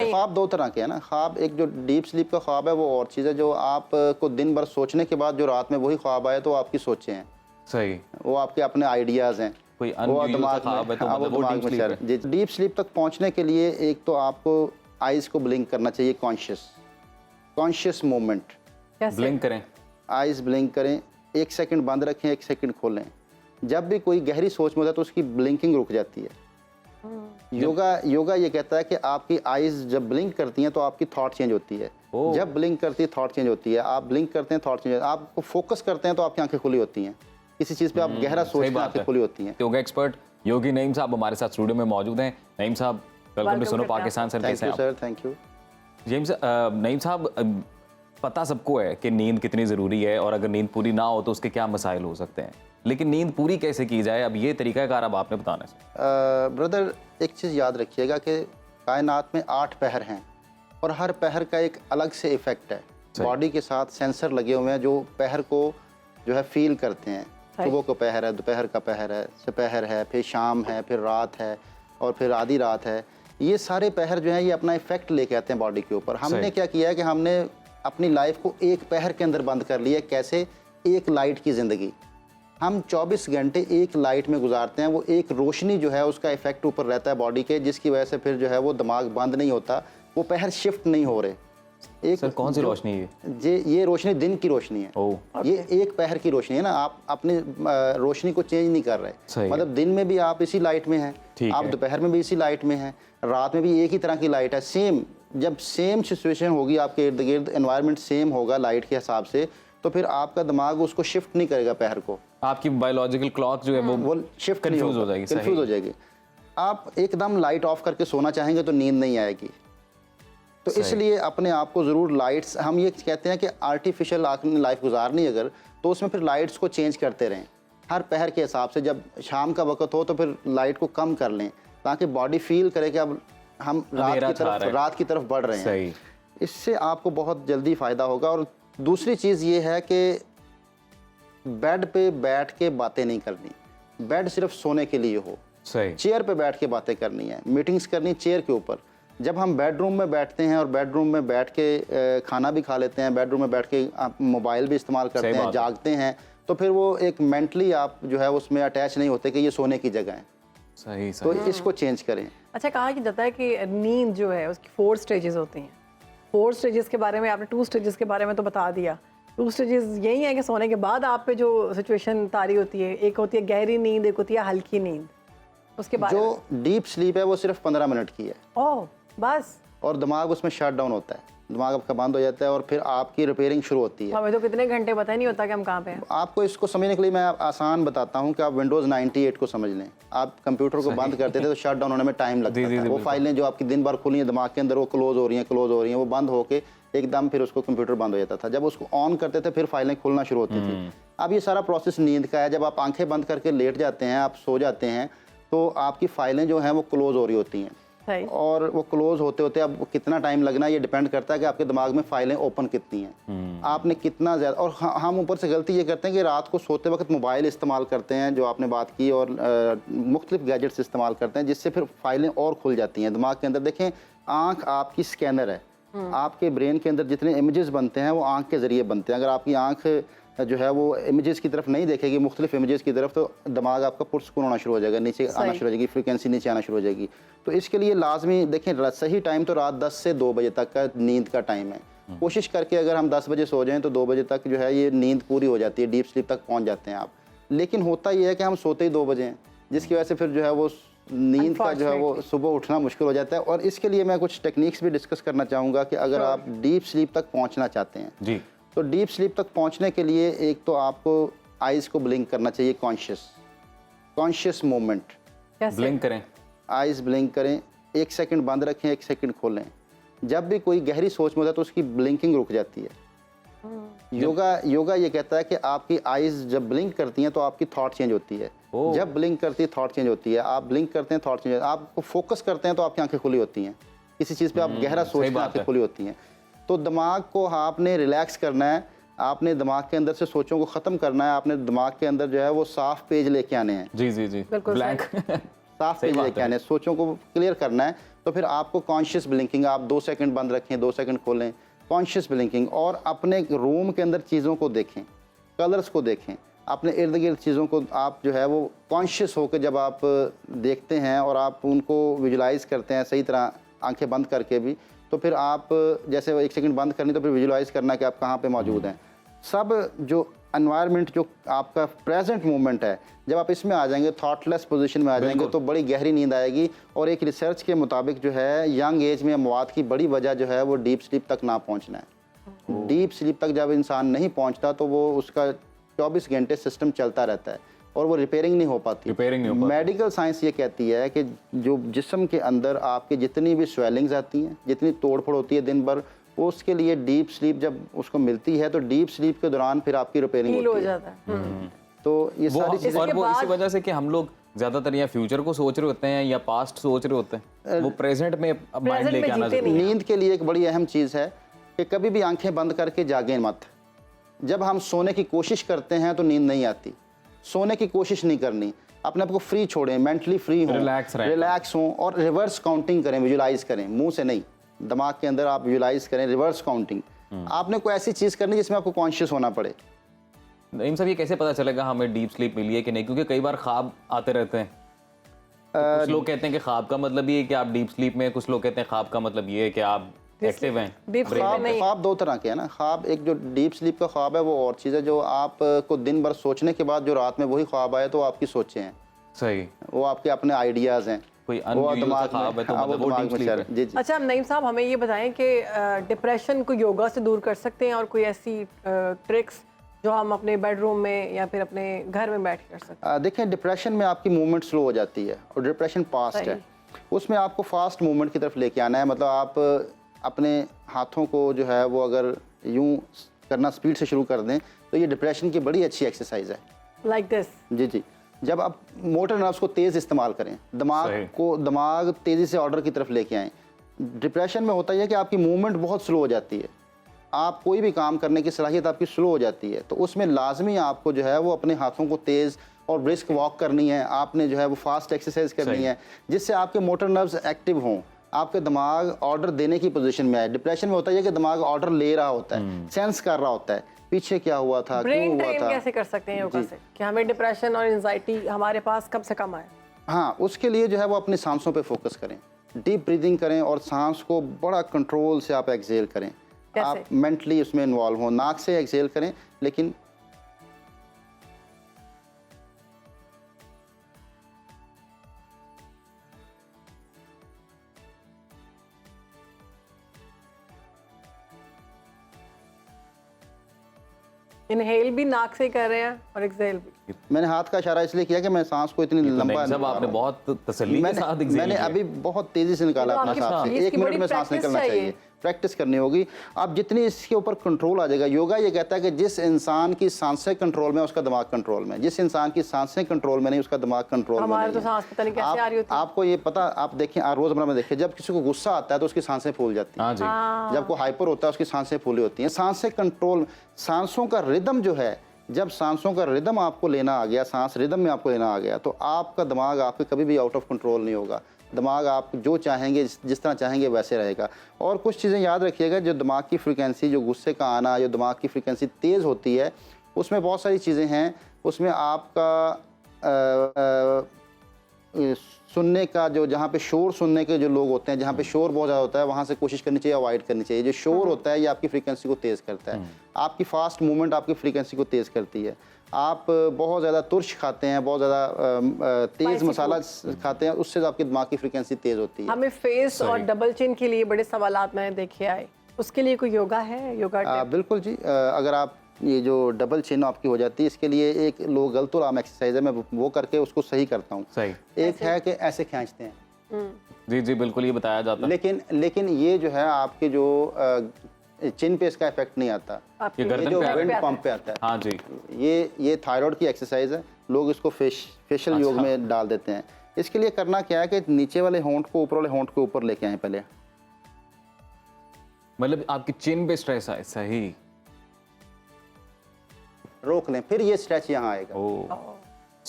ख्वाब दो तरह के हैं ना। ख्वाब एक जो डीप स्लीप का ख्वाब है वो और चीज़ है, जो आपको दिन भर सोचने के बाद जो रात में वही ख्वाब आए तो आपकी सोचें हैं, सही, वो आपके अपने आइडियाज़ हैं, कोई वो अनयूजुअल दिमाग ख्वाब है तो हाँ, वो मतलब वो दिमाग डीप में स्लीप चल है। जी। डीप स्लीप तक पहुंचने के लिए एक तो आपको आइज़ को ब्लिंक करना चाहिए, कॉन्शियस मोमेंट। कैसे? ब्लिंक करें, आइज़ ब्लिंक करें, 1 सेकंड बंद रखें, 1 सेकंड खोलें। जब भी कोई गहरी सोच में होता है तो उसकी ब्लिंकिंग रुक जाती है। योगा ये कहता है कि आपकी आइज़ जब ब्लिंक करती हैं तो आपकी थॉट चेंज होती है। ओह। जब ब्लिंक करती है थॉट चेंज होती है। आप ब्लिंक करते हैं थॉट चेंज होती है। आप फोकस करते हैं तो आपकी आंखें खुली होती हैं। किसी चीज़ पे आप गहरा सही सोचते हैं, बात आंखें है। खुली होती हैं। योगा एक्सपर्ट योगी नईम साहब हमारे साथ स्टूडियो में मौजूद हैं। नईम साहब वेलकम टू Welcome सुनो करते हैं पाकिस्तान। सर थैंक कैसे यू हैं सर, थैंक यू। आप? नईम साहब, पता सबको है कि नींद कितनी ज़रूरी है और अगर नींद पूरी ना हो तो उसके क्या मसाइल हो सकते हैं, लेकिन नींद पूरी कैसे की जाए, अब ये तरीकाकार अब आपने बताना है। ब्रदर एक चीज़ याद रखिएगा कि कायनात में 8 पहर हैं और हर पहर का एक अलग से इफ़ेक्ट है। बॉडी के साथ सेंसर लगे हुए हैं जो पहर को जो है फील करते हैं। सुबह को पहर है, दोपहर का पहर है, सपहर है, फिर शाम है, फिर रात है और फिर आधी रात है। ये सारे पहर जो हैं ये अपना इफेक्ट लेके आते हैं बॉडी के ऊपर। हमने क्या किया है कि हमने अपनी लाइफ को एक पहर के अंदर बंद कर लिया। कैसे? एक लाइट की ज़िंदगी। हम 24 घंटे एक लाइट में गुजारते हैं। वो एक रोशनी जो है उसका इफेक्ट ऊपर रहता है बॉडी के, जिसकी वजह से फिर जो है वो दिमाग बंद नहीं होता, वो पहर शिफ्ट नहीं हो रहे। एक सर कौन सी रोशनी है ये रोशनी दिन की रोशनी है। ओह। ये एक पहर की रोशनी है ना। आप अपनी रोशनी को चेंज नहीं कर रहे। मतलब दिन में भी आप इसी लाइट में हैं, आप दोपहर में भी इसी लाइट में हैं, रात में भी एक ही तरह की लाइट है। सेम जब सेम सिचुएशन होगी आपके इर्द गिर्द, एनवायरनमेंट सेम होगा लाइट के हिसाब से, तो फिर आपका दिमाग उसको शिफ्ट नहीं करेगा पहर को। आपकी बायोलॉजिकल क्लॉक जो है वो शिफ्ट कंफ्यूज हो जाएगी। कंफ्यूज हो जाएगी। आप एकदम लाइट ऑफ करके सोना चाहेंगे तो नींद नहीं आएगी। तो इसलिए अपने आप को ज़रूर लाइट्स, हम ये कहते हैं कि आर्टिफिशियल आपने लाइफ गुजारनी अगर, तो उसमें फिर लाइट्स को चेंज करते रहें हर पहर के हिसाब से। जब शाम का वक्त हो तो फिर लाइट को कम कर लें ताकि बॉडी फील करे कि अब हम रात की तरफ बढ़ रहे हैं। इससे आपको बहुत जल्दी फ़ायदा होगा। और दूसरी चीज़ ये है कि बेड पे बैठ के बातें नहीं करनी। बेड सिर्फ सोने के लिए हो। चेयर पे बैठ के बातें करनी है, मीटिंग्स करनी चेयर के ऊपर। जब हम बेडरूम में बैठते हैं और बेडरूम में बैठ के खाना भी खा लेते हैं, बेडरूम में बैठ के आप मोबाइल भी इस्तेमाल करते हैं, जागते हैं, तो फिर वो एक मेंटली आप जो है उसमें अटैच नहीं होते कि ये सोने की जगह है। सही। तो इसको चेंज करें। अच्छा, कहा कि जाता है कि नींद जो है उसकी 4 स्टेजेस होती हैं। 4 स्टेजेस के बारे में आपने 2 स्टेजेस के बारे में तो बता दिया। 2 स्टेजेस यही है कि सोने के बाद आप पे जो सिचुएशन तारी होती है, एक होती है गहरी नींद, एक होती है हल्की नींद। उसके बाद जो डीप स्लीप है वो सिर्फ 15 मिनट की है। ओह बस। और दिमाग उसमें शट डाउन होता है, दिमाग आपका बंद हो जाता है और फिर आपकी रिपेयरिंग शुरू होती है। हमें तो कितने घंटे पता ही नहीं होता कि हम कहाँ पे हैं। आपको इसको समझने के लिए मैं आसान बताता हूँ कि आप विंडोज़ 98 को समझ लें। आप कंप्यूटर को बंद करते थे तो शट डाउन होने में टाइम लगता था। वो फाइलें जो आपकी दिन भर खुली हैं दिमाग के अंदर, वो क्लोज हो रही हैं, वो बंद होके एकदम फिर उसको कंप्यूटर बंद हो जाता था। जब उसको ऑन करते थे फिर फाइलें खुलना शुरू होती थी। अब ये सारा प्रोसेस नींद का है। जब आप आंखें बंद करके लेट जाते हैं, आप सो जाते हैं, तो आपकी फाइलें जो हैं वो क्लोज हो रही होती हैं। और वो क्लोज होते होते अब कितना टाइम लगना ये डिपेंड करता है कि आपके दिमाग में फाइलें ओपन कितनी हैं, आपने कितना ज़्यादा। और हम ऊपर से गलती ये करते हैं कि रात को सोते वक्त मोबाइल इस्तेमाल करते हैं, जो आपने बात की, और मुख्तलिफ गैजेट्स इस्तेमाल करते हैं, जिससे फिर फाइलें और खुल जाती हैं दिमाग के अंदर। देखें, आँख आपकी स्कैनर है। आपके ब्रेन के अंदर जितने इमेजेस बनते हैं वो आँख के ज़रिए बनते हैं। अगर आपकी आँख जो है वो इमेजेस की तरफ नहीं देखेगी, मुख्तलिफ इमेजेस की तरफ, तो दिमाग आपका पुरसकून होना शुरू हो जाएगा, नीचे आना शुरू हो जाएगी, फ्रीक्वेंसी नीचे आना शुरू हो जाएगी। तो इसके लिए लाजमी देखें, सही टाइम तो रात 10 से 2 बजे तक का नींद का टाइम है। कोशिश करके अगर हम 10 बजे सो जाएं तो 2 बजे तक जो है ये नींद पूरी हो जाती है, डीप स्लीप तक पहुँच जाते हैं आप। लेकिन होता ये है कि हम सोते ही 2 बजे हैं, जिसकी वजह से फिर जो है वो नींद का जो है वो सुबह उठना मुश्किल हो जाता है। और इसके लिए मैं कुछ टेक्निक्स भी डिस्कस करना चाहूँगा कि अगर आप डीप स्लीप तक पहुँचना चाहते हैं जी, तो डीप स्लीप तक पहुंचने के लिए एक तो आपको आइज़ को ब्लिंक करना चाहिए, कॉन्शियस मोमेंट। ब्लिंक करें, आइज़ ब्लिंक करें, 1 सेकंड बंद रखें, 1 सेकंड खोलें। जब भी कोई गहरी सोच में होता है तो उसकी ब्लिंकिंग रुक जाती है। योगा ये कहता है कि आपकी आइज़ जब ब्लिंक करती हैं तो आपकी थॉट चेंज होती है। जब ब्लिंक करती है थॉट चेंज होती है। आप ब्लिंक करते हैं थॉट चेंज, आप फोकस करते हैं तो आपकी आंखें खुली होती हैं। किसी चीज़ पे आप गहरा सोचते हैं, आंखें खुली होती हैं। तो दिमाग को आपने रिलैक्स करना है, आपने दिमाग के अंदर से सोचों को ख़त्म करना है, आपने दिमाग के अंदर जो है वो साफ पेज लेके आने हैं। जी जी जी, ब्लैंक साफ पेज लेके आने, सोचों को क्लियर करना है। तो फिर आपको कॉन्शियस ब्लिंकिंग, आप 2 सेकंड बंद रखें, 2 सेकंड खोलें, कॉन्शियस ब्लिंकिंग, और अपने रूम के अंदर चीज़ों को देखें, कलर्स को देखें, अपने इर्द गिर्द चीज़ों को आप जो है वो कॉन्शियस होकर जब आप देखते हैं और आप उनको विजुलाइज़ करते हैं सही तरह आंखें बंद करके भी, तो फिर आप जैसे 1 सेकंड बंद करनी तो फिर विजुलाइज़ करना कि आप कहाँ पे मौजूद हैं। सब जो एनवायरनमेंट, जो आपका प्रेजेंट मोमेंट है, जब आप इसमें आ जाएंगे, थॉटलेस पोजीशन में आ जाएंगे, तो बड़ी गहरी नींद आएगी। और एक रिसर्च के मुताबिक जो है यंग एज में मौत की बड़ी वजह जो है वो डीप स्लीप तक ना पहुंचना है। डीप स्लीप तक जब इंसान नहीं पहुंचता तो वो उसका 24 घंटे सिस्टम चलता रहता है और वो रिपेयरिंग नहीं हो पाती। मेडिकल साइंस ये कहती है कि जो जिस्म के अंदर आपके जितनी भी स्वेलिंग्स आती हैं, जितनी तोड़फोड़ होती है दिन भर, उसके लिए डीप स्लीप जब उसको मिलती है तो डीप स्लीप के दौरान फिर आपकी रिपेयरिंग होती है। तो ये सारी चीजें, और वो इसी वजह से कि हम लोग ज्यादातर या फ्यूचर को सोच रहे होते हैं या पास्ट सोच रहे होते हैं, वो प्रेजेंट में माइंड लेके आना जरूरी है। नींद के लिए एक बड़ी अहम चीज़ है कि कभी भी आंखें बंद करके जागें मत। जब हम सोने की कोशिश करते हैं तो नींद नहीं आती। सोने की कोशिश नहीं करनी, अपने आप को फ्री छोड़ें, मेंटली फ्री हों, रिलैक्स हों और रिवर्स काउंटिंग करें, विजुलाइज करें, मुंह से नहीं, दिमाग के अंदर आप विजुलाइज करें, रिवर्स काउंटिंग। आपने कोई ऐसी चीज़ करनी जिसमें आपको कॉन्शियस होना पड़े। नईम साहब, ये कैसे पता चलेगा हमें डीप स्लीप मिली है कि नहीं? क्योंकि कई बार ख्वाब आते रहते हैं। तो कुछ लोग कहते हैं कि ख्वाब का मतलब ये है कि आप डीप स्लीप में, कुछ लोग कहते हैं ख्वाब का मतलब ये है कि आप एक्टिव हैं। ख्वाब 2 तरह के हैं ना। ख्वाब, एक जो डीप स्लीप का ख्वाब है वो और चीज़ है, जो आपको दिन भर सोचने के बाद जो रात में वही ख्वाब आए तो आपकी सोचें हैं, सही, वो आपके अपने आइडियाज़ हैं, कोई वो दिमाग ख्वाब है तो हाँ, वो मतलब वो दिमाग डीप में स्लीप चल है। रहा है। जी जी। अच्छा, नईम साहब हमें ये बताएं कि डिप्रेशन को योगा से दूर कर सकते हैं और कोई ऐसी ट्रिक्स जो हम अपने बेडरूम में या फिर अपने घर में बैठ कर सकते हैं? देखें, डिप्रेशन में आपकी मूवमेंट स्लो हो जाती है और डिप्रेशन फास्ट है, उसमें आपको फास्ट मूवमेंट की तरफ लेके आना है। मतलब आप अपने हाथों को जो है वो अगर यूं करना स्पीड से शुरू कर दें तो ये डिप्रेशन की बड़ी अच्छी एक्सरसाइज है। Like this. जी जी। जब आप मोटर नर्व्स को तेज़ इस्तेमाल करें, दिमाग तेज़ी से ऑर्डर की तरफ लेके आएँ। डिप्रेशन में होता है कि आपकी मूवमेंट बहुत स्लो हो जाती है, आप कोई भी काम करने की सलाहियत आपकी स्लो हो जाती है, तो उसमें लाजमी आपको जो है वो अपने हाथों को तेज़ और ब्रिस्क वॉक करनी है, आपने जो है वो फास्ट एक्सरसाइज करनी है, जिससे आपके मोटर नर्व्स एक्टिव हों, आपके दिमाग ऑर्डर देने की पोजीशन में आए। डिप्रेशन में होता है कि दिमाग ऑर्डर ले रहा होता है, सेंस कर रहा होता है, पीछे क्या हुआ था, क्यों हुआ ब्रेन था। कैसे कर सकते हैं योगा से कि हमें डिप्रेशन और एंजाइटी हमारे पास कम से कम आए? हाँ, उसके लिए जो है वो अपनी सांसों पे फोकस करें, डीप ब्रीदिंग करें और सांस को बड़ा कंट्रोल से आप एक्सहेल करें। आप मेंटली उसमें इन्वॉल्व हो, नाक से एक्सहेल करें लेकिन इनहेल भी नाक से कर रहे हैं और एक्सहेल भी। मैंने हाथ का इशारा इसलिए किया कि मैं सांस को इतनी लंबा जब आपने बहुत तसल्ली के साथ मैंने अभी बहुत तेजी से निकाला अपना सांस से। 1 मिनट में सांस निकलना चाहिए, प्रैक्टिस करनी होगी। आप जितनी इसके ऊपर कंट्रोल आ जाएगा, योगा ये कहता है कि जिस इंसान की सांसें कंट्रोल में, उसका दिमाग कंट्रोल में, जिस इंसान की सांसें कंट्रोल में नहीं, उसका दिमाग कंट्रोल में नहीं तो सांस पता नहीं कैसे आ रही होती है। आपको ये पता, आप देखें, रोजमर्रा में देखें, जब किसी को गुस्सा आता है तो उसकी सांसें फूल जाती हैं। जब कोई हाइपर होता है उसकी सांसें फूली होती हैं। सांसें कंट्रोल, सांसों का रिदम जो है, जब सांसों का रिदम आपको लेना आ गया, सांस रिदम में आपको लेना आ गया, तो आपका दिमाग आपके कभी भी आउट ऑफ कंट्रोल नहीं होगा। दिमाग आप जो चाहेंगे, जिस तरह चाहेंगे वैसे रहेगा। और कुछ चीज़ें याद रखिएगा, जो दिमाग की फ्रीक्वेंसी, जो गुस्से का आना, जो दिमाग की फ्रीक्वेंसी तेज़ होती है, उसमें बहुत सारी चीज़ें हैं। उसमें आपका सुनने का, जो जहाँ पे शोर सुनने के जो लोग होते हैं, जहाँ पे शोर बहुत ज़्यादा होता है, वहाँ से कोशिश करनी चाहिए, अवॉइड करनी चाहिए। जो शोर होता है ये आपकी फ्रीक्वेंसी को तेज़ करता है, आपकी फास्ट मूवमेंट आपकी फ्रीक्वेंसी को तेज़ करती है। आप बहुत ज़्यादा तुर्श खाते हैं, बहुत ज़्यादा तेज़ मसाला खाते हैं, उससे आपके दिमाग की फ्रीक्वेंसी तेज़ होती है। हमें फेस और डबल चिन के लिए बड़े सवालात मैंने देखे आए, उसके लिए कोई योगा है? योगा बिल्कुल जी। अगर आप ये जो डबल चिन आपकी हो जाती है, इसके लिए एक लोग गलत आम एक्सरसाइज है, मैं वो करके उसको सही करता हूँ। सही। एक है कि ऐसे खींचते हैं। जी जी बिल्कुल, ये बताया जाता है। लेकिन ये जो है आपके जो चिन पे इसका इफेक्ट नहीं आता, ये गर्दन जो पे विंड पंप पे आता है। हाँ जी। ये थायराइड की एक्सरसाइज है, लोग इसको फेशियल योग में डाल देते हैं। इसके लिए करना क्या है कि नीचे वाले होंठ को ऊपर वाले होंठ के ऊपर लेके आए पहले, मतलब आपकी चिन पे स्ट्रेस आए, सही, रोक लें, फिर ये स्ट्रेच यहाँ आएगा।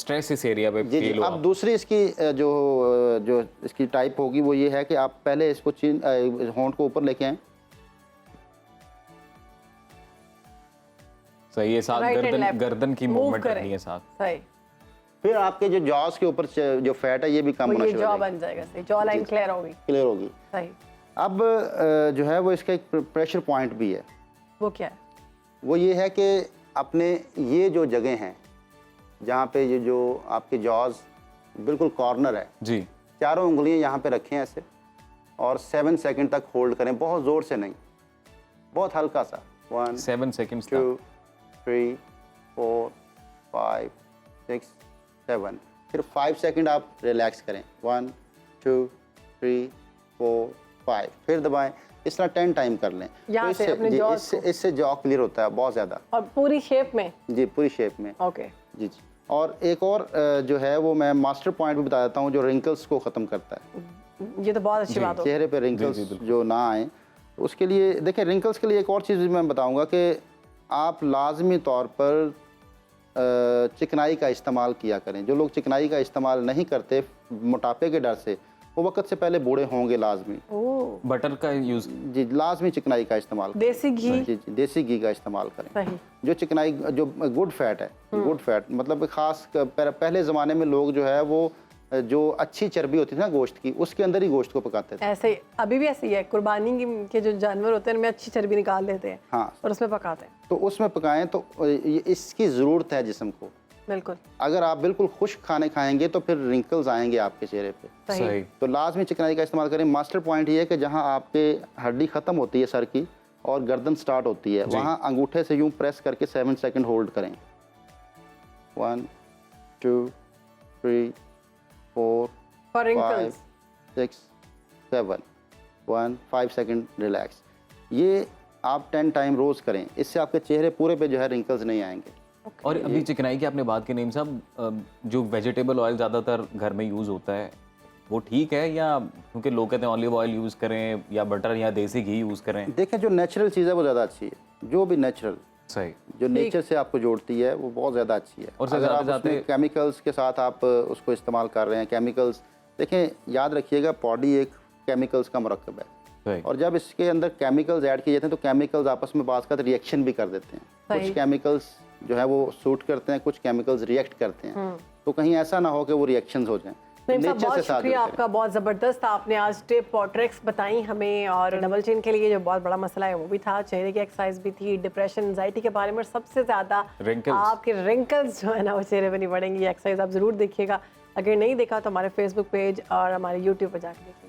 स्ट्रेस इस एरिया पे जी जी। फील हुआ। अब दूसरी इसकी जो इसकी टाइप होगी वो ये है कि आप पहले इसको होंठ को ऊपर लेके आएं, सही है, साथ Right and गर्दन left. गर्दन की Move मूवमेंट करें। करनी है साथ। सही, फिर आपके जो जॉस के ऊपर जो फैट है ये भी कम वो होना ये शुरू हो जॉ जाएगी, बन जाएगा, सही, जॉ लाइन क्लियर होगी। क्लियर होगी। सही, अब जो है वो इसका एक प्रेशर पॉइंट भी है, वो क्या है? वो ये है कि अपने ये जो जगह हैं जहाँ पे ये जो आपके जॉज बिल्कुल कॉर्नर है, जी, चारों उंगलियां यहाँ पे रखें ऐसे और 7 सेकंड तक होल्ड करें, बहुत ज़ोर से नहीं, बहुत हल्का सा। 1 7 सेकंड्स 2 तक। 3 4 5 6 7, फिर 5 सेकंड आप रिलैक्स करें। 1 2 3 4 5, फिर दबाएं। इस तरह 10 टाइम कर लें। यहाँ से अपने जी, jaws को। इससे जॉ क्लियर होता है बहुत ज़्यादा। और पूरी शेप में? जी, पूरी शेप में। ओके, जी जी। और एक और जो है वो मैं मास्टर पॉइंट भी बता देता हूँ जो रिंकल्स को ख़त्म करता है, ये तो बहुत अच्छी बात हो। चेहरे पे रिंकल्स जो ना आए उसके लिए। देखिए, रिंकल्स के लिए एक और चीज़ भी मैं बताऊंगा कि आप लाजमी तौर पर चिकनाई का इस्तेमाल किया करें। जो लोग चिकनाई का इस्तेमाल नहीं करते मोटापे के डर से, वो वक्त से पहले बूढ़े होंगे लाजमी। ओह, बटर का यूज। जी, लाजमी चिकनाई का इस्तेमाल करें। देसी घी? जी जी, देसी घी का इस्तेमाल करें। सही, जो चिकनाई जो गुड फैट है, गुड फैट मतलब ख़ास पहले ज़माने में लोग जो है वो जो अच्छी चर्बी होती थी ना गोश्त की, उसके अंदर ही गोश्त को पकाते थे। ऐसे ही अभी भी ऐसे ही है। कुर्बानी के जो जानवर होते हैं उनमें अच्छी चर्बी निकाल लेते हैं हाँ, और उसमें पकाते हैं। तो उसमें पकाएं तो इसकी ज़रूरत है जिस्म को। बिल्कुल अगर आप बिल्कुल खुश्क खाने खाएंगे तो फिर रिंकल्स आएंगे आपके चेहरे पे। सही, सही। तो लाजमी चिकनाई का इस्तेमाल करें। मास्टर पॉइंट ये है कि जहाँ आपके हड्डी ख़त्म होती है सर की और गर्दन स्टार्ट होती है, वहाँ अंगूठे से यूं प्रेस करके 7 सेकंड होल्ड करें। 1 2 3 4 फॉर 5 रिंकल्स। 6 7 1 5 second relax. ये आप 10 टाइम रोज़ करें, इससे आपके चेहरे पूरे पे जो है रिंकल्स नहीं आएंगे। और अभी चिकनाई की आपने बात की नईम साहब, जो वेजिटेबल ऑयल ज़्यादातर घर में यूज़ होता है वो ठीक है, या क्योंकि लोग कहते हैं ऑलिव ऑयल यूज़ करें या बटर या देसी घी यूज़ करें? देखें, जो नेचुरल चीज़ है वो ज़्यादा अच्छी है। जो भी नेचुरल, सही। जो नेचर से आपको जोड़ती है वो बहुत ज़्यादा अच्छी है। और सर, अगर आप जाते-जाते- उसमें केमिकल्स के साथ आप उसको इस्तेमाल कर रहे हैं, केमिकल्स, देखें याद रखिएगा पॉडी एक केमिकल्स का मरकब है, सही। और जब इसके अंदर केमिकल्स ऐड किए जाते हैं तो केमिकल्स आपस में बात का रिएक्शन भी कर देते हैं। सही। कुछ केमिकल्स जो है वो सूट करते हैं, कुछ केमिकल्स रिएक्ट करते हैं, तो कहीं ऐसा ना हो कि वो रिएक्शंस हो जाएं। नईम साहब, नेचर बहुत से साथ शुक्रिया जुड़ते आपका, बहुत ज़बरदस्त आपने आज टिप और ट्रिक्स बताई हमें। और डबल चिन के लिए जो बहुत बड़ा मसला है वो भी था, चेहरे की एक्सरसाइज भी थी, डिप्रेशन एंजाइटी के बारे में, और सबसे ज़्यादा Wrinkles। आपके रिंकल्स जो है ना वो चेहरे पे नहीं बढ़ेंगी। एक्सरसाइज आप ज़रूर देखिएगा, अगर नहीं देखा तो हमारे फेसबुक पेज और हमारे यूट्यूब पर जाकर देखिए।